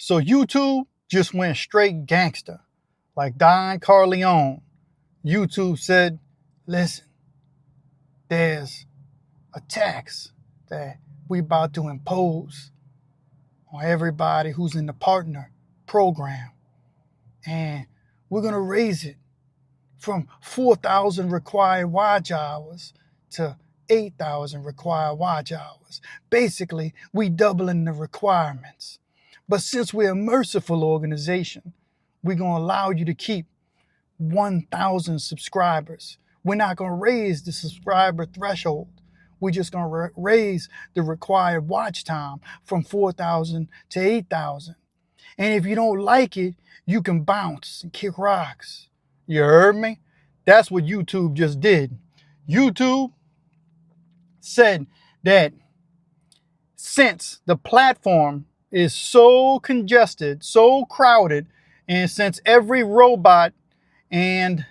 So YouTube just went straight gangster, like Don Corleone. YouTube said, listen, there's a tax that we about to impose on everybody who's in the partner program. And we're going to raise it from 4,000 required watch hours to 8,000 required watch hours. Basically, we doubling the requirements. But since we're a merciful organization, we're going to allow you to keep 1,000 subscribers. We're not going to raise the subscriber threshold. We're just going to raise the required watch time from 4,000 to 8,000. And if you don't like it, you can bounce and kick rocks. You heard me? That's what YouTube just did. YouTube said that since the platform is so congested, so crowded, and since every robot and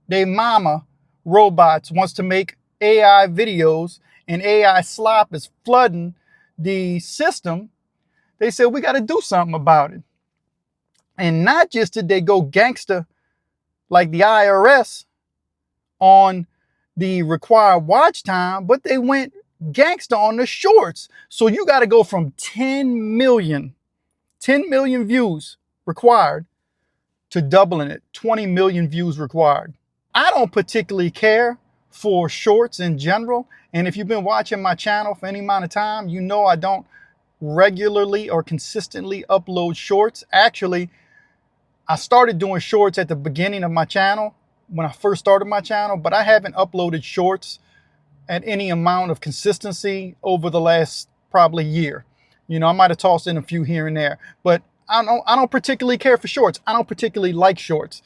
their mama robots wants to make AI videos and AI slop is flooding the system, they said we got to do something about it. And not just did they go gangster like the IRS on the required watch time, but they went gangster on the shorts. So you got to go from 10 million views required to doubling it, 20 million views required. I don't particularly care for shorts in general. And if you've been watching my channel for any amount of time, you know I don't regularly or consistently upload shorts. Actually, I started doing shorts at the beginning of my channel when I first started my channel, but I haven't uploaded shorts at any amount of consistency over the last probably year. You know, I might have tossed in a few here and there, but I don't particularly care for shorts. I don't particularly like shorts.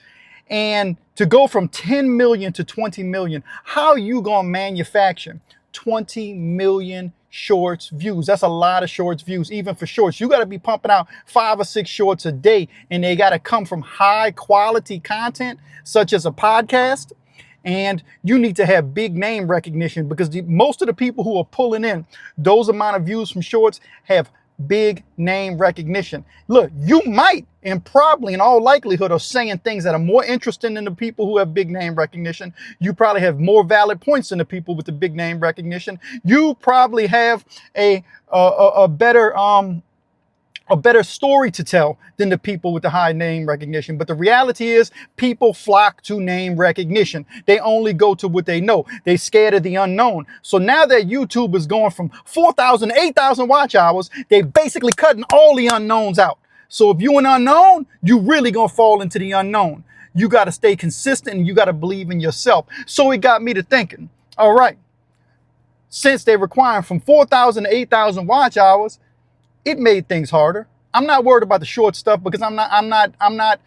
And to go from 10 million to 20 million, how are you going to manufacture 20 million shorts views? That's a lot of shorts views. Even for shorts, you got to be pumping out 5 or 6 shorts a day, and they got to come from high quality content such as a podcast. And you need to have big name recognition, because most of the people who are pulling in those amount of views from shorts have big name recognition. Look, you might and probably in all likelihood are saying things that are more interesting than the people who have big name recognition. You probably have more valid points than the people with the big name recognition. You probably have a better story to tell than the people with the high name recognition. But the reality is people flock to name recognition. They only go to what they know. They scared of the unknown. So now that YouTube is going from 4,000 to 8,000 watch hours, they basically cutting all the unknowns out. So if you're an unknown, you really gonna fall into the unknown. You got to stay consistent and you got to believe in yourself. So it got me to thinking, all right, since they're requiring from 4,000 to 8,000 watch hours, it made things harder. I'm not worried about the short stuff, because I'm not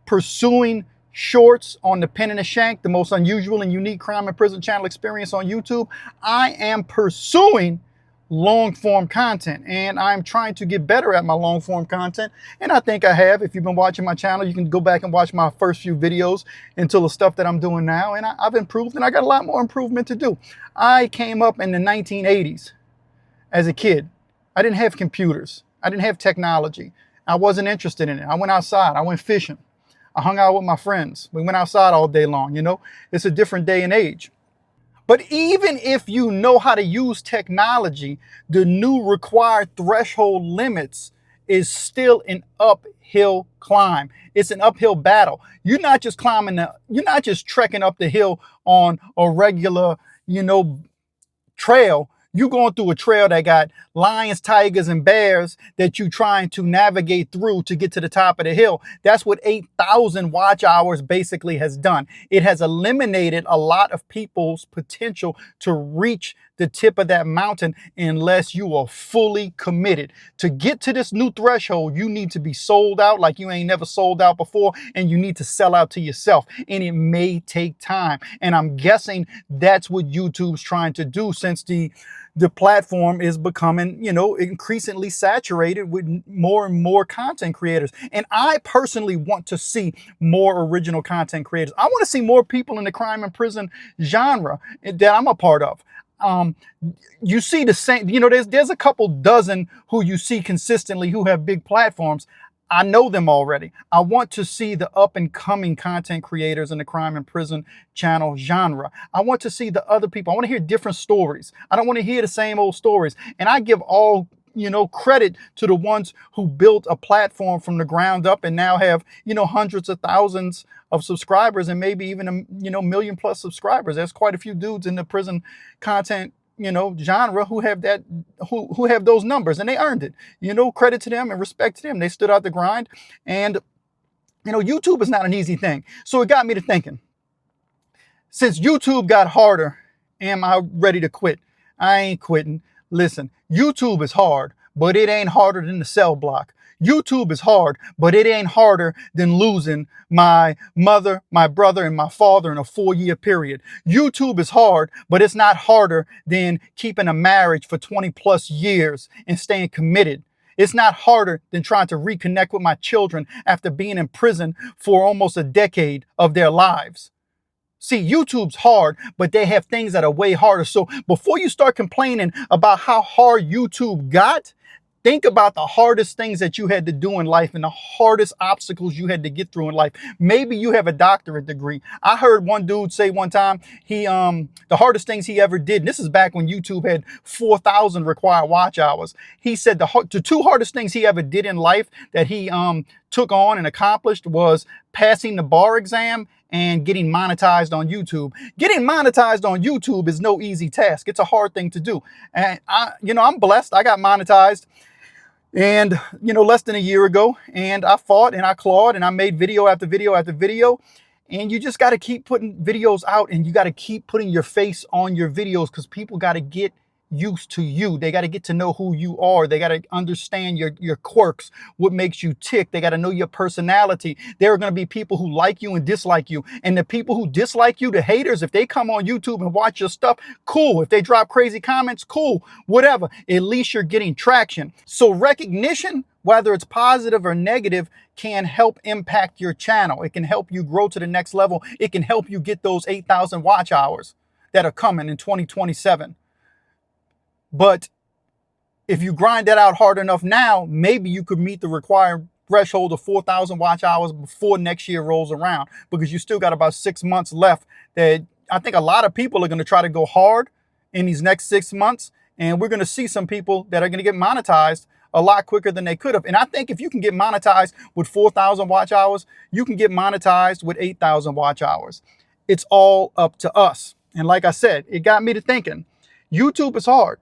pursuing shorts on the Pen and the Shank, the most unusual and unique crime and prison channel experience on YouTube. I am pursuing long form content, and I'm trying to get better at my long form content. And I think I have. If you've been watching my channel, you can go back and watch my first few videos until the stuff that I'm doing now. And I've improved, and I got a lot more improvement to do. I came up in the 1980s as a kid. I didn't have computers. I didn't have technology. I wasn't interested in it. I went outside. I went fishing. I hung out with my friends. We went outside all day long. You know, it's a different day and age. But even if you know how to use technology, the new required threshold limits is still an uphill climb. It's an uphill battle. You're not just trekking up the hill on a regular, trail. You're going through a trail that got lions, tigers, and bears that you're trying to navigate through to get to the top of the hill. That's what 8,000 watch hours basically has done. It has eliminated a lot of people's potential to reach the tip of that mountain unless you are fully committed. To get to this new threshold, you need to be sold out like you ain't never sold out before, and you need to sell out to yourself. And it may take time. And I'm guessing that's what YouTube's trying to do, since the platform is becoming, increasingly saturated with more and more content creators. And I personally want to see more original content creators. I want to see more people in the crime and prison genre that I'm a part of. You see the same, you know, there's a couple dozen who you see consistently who have big platforms. I know them already. I want to see the up and coming content creators in the crime and prison channel genre. I want to see the other people. I want to hear different stories. I don't want to hear the same old stories. And I give all, you know, credit to the ones who built a platform from the ground up and now have, you know, hundreds of thousands of subscribers and maybe even a million plus subscribers. There's quite a few dudes in the prison content, you know, genre who have that, who have those numbers, and they earned it. You know, credit to them and respect to them. They stood out the grind. And, you know, YouTube is not an easy thing. So it got me to thinking, since YouTube got harder, am I ready to quit? I ain't quitting. Listen, YouTube is hard, but it ain't harder than the cell block. YouTube is hard, but it ain't harder than losing my mother, my brother, and my father in a 4-year period. YouTube is hard, but it's not harder than keeping a marriage for 20 plus years and staying committed. It's not harder than trying to reconnect with my children after being in prison for almost a decade of their lives. See, YouTube's hard, but they have things that are way harder. So before you start complaining about how hard YouTube got, think about the hardest things that you had to do in life and the hardest obstacles you had to get through in life. Maybe you have a doctorate degree. I heard one dude say one time, the hardest things he ever did, and this is back when YouTube had 4,000 required watch hours. He said the two hardest things he ever did in life that he took on and accomplished was passing the bar exam and getting monetized on YouTube. Getting monetized on YouTube is no easy task. It's a hard thing to do. And I'm blessed. I got monetized and, less than a year ago, and I fought and I clawed and I made video after video after video. And you just got to keep putting videos out, and you got to keep putting your face on your videos, because people got to get used to you. They got to get to know who you are. They got to understand your quirks, what makes you tick. They got to know your personality. There are going to be people who like you and dislike you. And the people who dislike you, the haters, if they come on YouTube and watch your stuff, cool. If they drop crazy comments, cool. Whatever. At least you're getting traction. So recognition, whether it's positive or negative, can help impact your channel. It can help you grow to the next level. It can help you get those 8,000 watch hours that are coming in 2027. But if you grind that out hard enough now, maybe you could meet the required threshold of 4,000 watch hours before next year rolls around, because you still got about 6 months left. That I think a lot of people are going to try to go hard in these next 6 months. And we're going to see some people that are going to get monetized a lot quicker than they could have. And I think if you can get monetized with 4,000 watch hours, you can get monetized with 8,000 watch hours. It's all up to us. And like I said, it got me to thinking, YouTube is hard.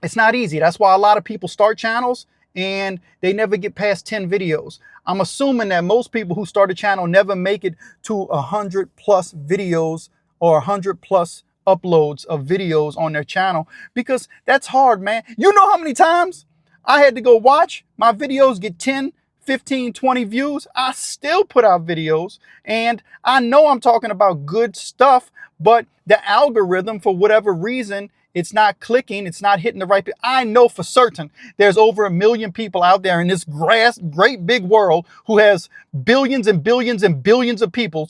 It's not easy. That's why a lot of people start channels and they never get past 10 videos. I'm assuming that most people who start a channel never make it to 100 plus videos or 100 plus uploads of videos on their channel, because that's hard, man. You know how many times I had to go watch my videos get 10, 15, 20 views? I still put out videos, and I know I'm talking about good stuff, but the algorithm, for whatever reason, it's not clicking. It's not hitting the right people. I know for certain there's over 1 million people out there in this great big world who has billions and billions and billions of people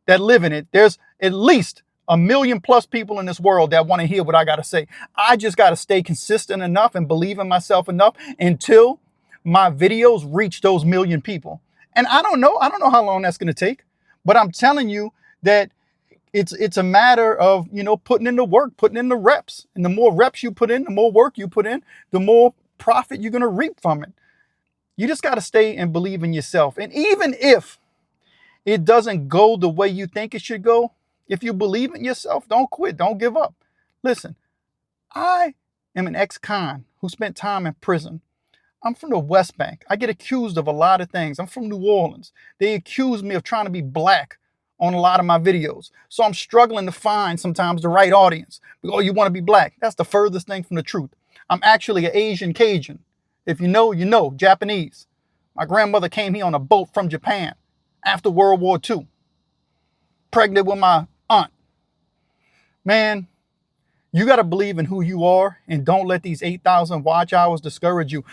that live in it. There's at least 1 million plus people in this world that want to hear what I got to say. I just got to stay consistent enough and believe in myself enough until my videos reach those 1 million people. And I don't know how long that's going to take, but I'm telling you that it's a matter of, putting in the work, putting in the reps. And the more reps you put in, the more work you put in, the more profit you're going to reap from it. You just got to stay and believe in yourself. And even if it doesn't go the way you think it should go, if you believe in yourself, don't quit. Don't give up. Listen, I am an ex-con who spent time in prison. I'm from the West Bank. I get accused of a lot of things. I'm from New Orleans. They accuse me of trying to be black on a lot of my videos. So I'm struggling to find sometimes the right audience. Oh, you want to be black? That's the furthest thing from the truth. I'm actually an Asian Cajun. If you know, you know, Japanese. My grandmother came here on a boat from Japan after World War II, pregnant with my aunt. Man, you got to believe in who you are, and don't let these 8,000 watch hours discourage you.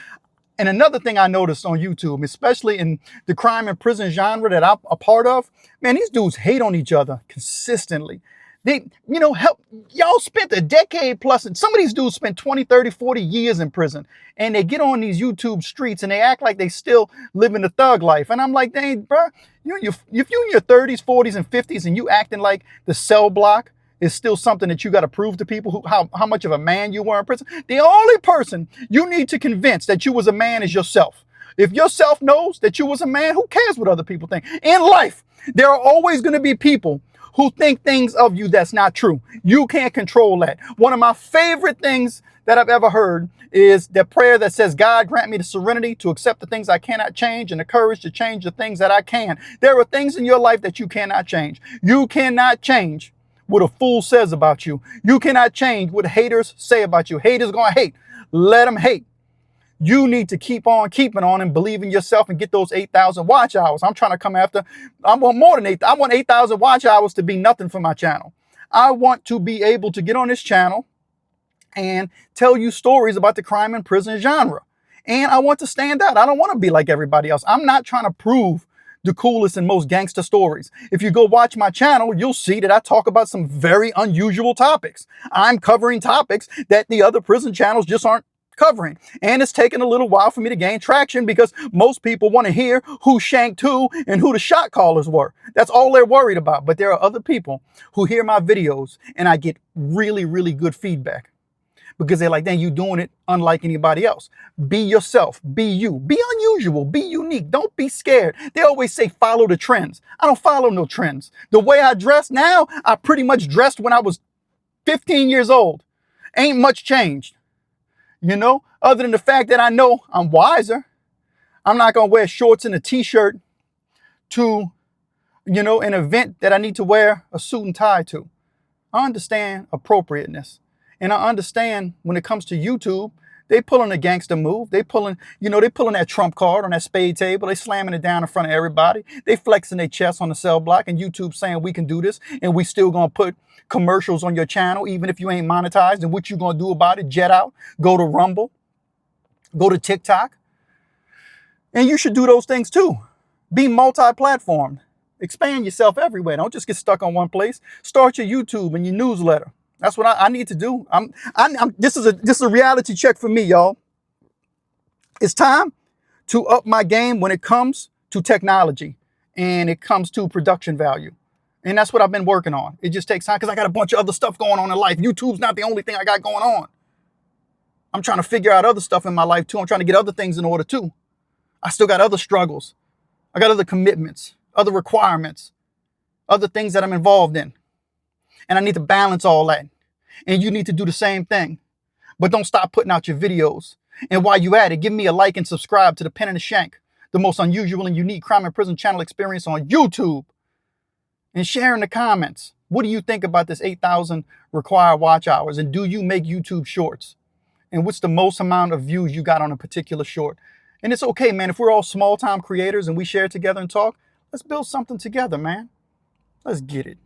And another thing I noticed on YouTube, especially in the crime and prison genre that I'm a part of, man, these dudes hate on each other consistently. Help y'all spent a decade plus, and some of these dudes spent 20, 30, 40 years in prison, and they get on these YouTube streets and they act like they still living the thug life. And I'm like, dang, bro, if you in your 30s, 40s, and 50s and you acting like the cell block is still something that you got to prove to people how much of a man you were in prison. The only person you need to convince that you was a man is yourself. If yourself knows that you was a man, who cares what other people think? In life, there are always going to be people who think things of you that's not true. You can't control that. One of my favorite things that I've ever heard is the prayer that says, God, grant me the serenity to accept the things I cannot change and the courage to change the things that I can. There are things in your life that you cannot change. You cannot change what a fool says about you. You cannot change what haters say about you. Haters going to hate. Let them hate. You need to keep on keeping on and believe in yourself and get those 8,000 watch hours. I'm trying to come after, I want more than 8,000. I want 8,000 watch hours to be nothing for my channel. I want to be able to get on this channel and tell you stories about the crime and prison genre. And I want to stand out. I don't want to be like everybody else. I'm not trying to prove the coolest and most gangster stories. If you go watch my channel, you'll see that I talk about some very unusual topics. I'm covering topics that the other prison channels just aren't covering. And it's taken a little while for me to gain traction because most people want to hear who shanked who and who the shot callers were. That's all they're worried about. But there are other people who hear my videos and I get really, really good feedback because they're like, dang, you doing it unlike anybody else. Be yourself. Be you. Be unusual. Be unique. Don't be scared. They always say follow the trends. I don't follow no trends. The way I dress now, I pretty much dressed when I was 15 years old. Ain't much changed. Other than the fact that I know I'm wiser. I'm not going to wear shorts and a t-shirt to, an event that I need to wear a suit and tie to. I understand appropriateness. And I understand when it comes to YouTube, they pulling a gangster move. They pulling that trump card on that spade table. They slamming it down in front of everybody. They flexing their chest on the cell block and YouTube saying we can do this and we still going to put commercials on your channel even if you ain't monetized. And what you going to do about it? Jet out, go to Rumble, go to TikTok. And you should do those things too. Be multi-platformed. Expand yourself everywhere. Don't just get stuck on one place. Start your YouTube and your newsletter. That's what I need to do. This is a reality check for me, y'all. It's time to up my game when it comes to technology and it comes to production value. And that's what I've been working on. It just takes time because I got a bunch of other stuff going on in life. YouTube's not the only thing I got going on. I'm trying to figure out other stuff in my life too. I'm trying to get other things in order too. I still got other struggles. I got other commitments, other requirements, other things that I'm involved in. And I need to balance all that. And you need to do the same thing. But don't stop putting out your videos. And while you at it, give me a like and subscribe to the Pen and the Shank, the most unusual and unique crime and prison channel experience on YouTube. And share in the comments. What do you think about this 8,000 required watch hours? And do you make YouTube shorts? And what's the most amount of views you got on a particular short? And it's okay, man. If we're all small-time creators and we share together and talk, let's build something together, man. Let's get it.